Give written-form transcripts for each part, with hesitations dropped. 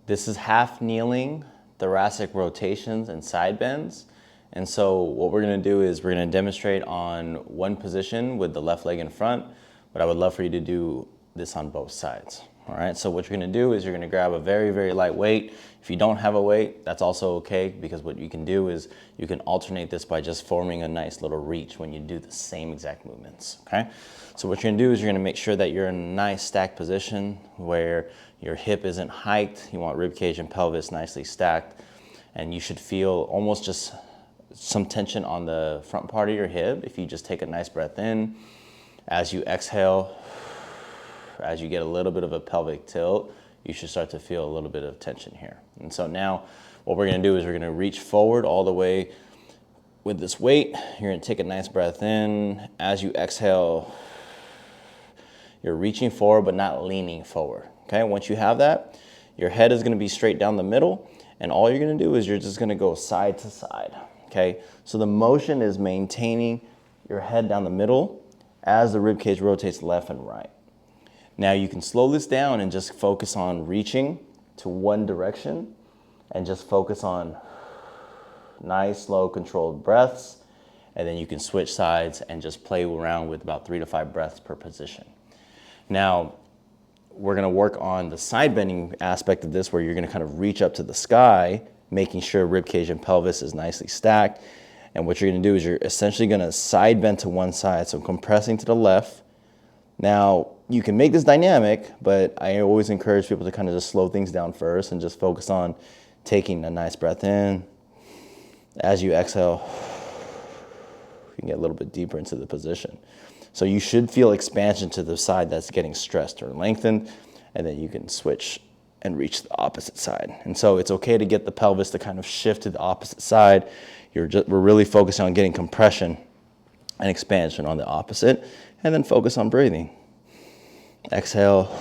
This is half kneeling, thoracic rotations and side bends. And so what we're gonna do is we're gonna demonstrate on one position with the left leg in front, but I would love for you to do this on both sides. All right, so what you're gonna do is you're gonna grab a very, very light weight. If you don't have a weight, that's also okay, because what you can do is you can alternate this by just forming a nice little reach when you do the same exact movements, okay? So what you're gonna do is you're gonna make sure that you're in a nice stacked position where your hip isn't hiked. You want rib cage and pelvis nicely stacked, and you should feel almost just some tension on the front part of your hip if you just take a nice breath in. As you exhale, as you get a little bit of a pelvic tilt, you should start to feel a little bit of tension here. And so now what we're gonna do is we're gonna reach forward all the way with this weight. You're gonna take a nice breath in. As you exhale, you're reaching forward but not leaning forward, okay? Once you have that, your head is gonna be straight down the middle, and all you're gonna do is you're just gonna go side to side, okay? So the motion is maintaining your head down the middle as the rib cage rotates left and right. Now you can slow this down and just focus on reaching to one direction and just focus on nice, slow, controlled breaths. And then you can switch sides and just play around with about 3 to 5 breaths per position. Now, we're gonna work on the side bending aspect of this, where you're gonna kind of reach up to the sky, making sure rib cage and pelvis is nicely stacked. And what you're gonna do is you're essentially gonna side bend to one side, so compressing to the left. Now, you can make this dynamic, but I always encourage people to kind of just slow things down first and just focus on taking a nice breath in. As you exhale, you can get a little bit deeper into the position. So you should feel expansion to the side that's getting stressed or lengthened, and then you can switch and reach the opposite side. And so it's okay to get the pelvis to kind of shift to the opposite side. We're really focusing on getting compression and expansion on the opposite, and then focus on breathing. Exhale.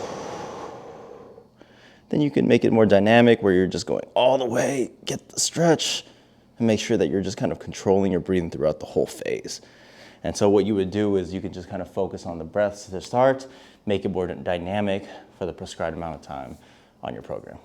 Then you can make it more dynamic, where you're just going all the way, get the stretch, and make sure that you're just kind of controlling your breathing throughout the whole phase. And so what you would do is you can just kind of focus on the breaths to start, make it more dynamic for the prescribed amount of time on your program.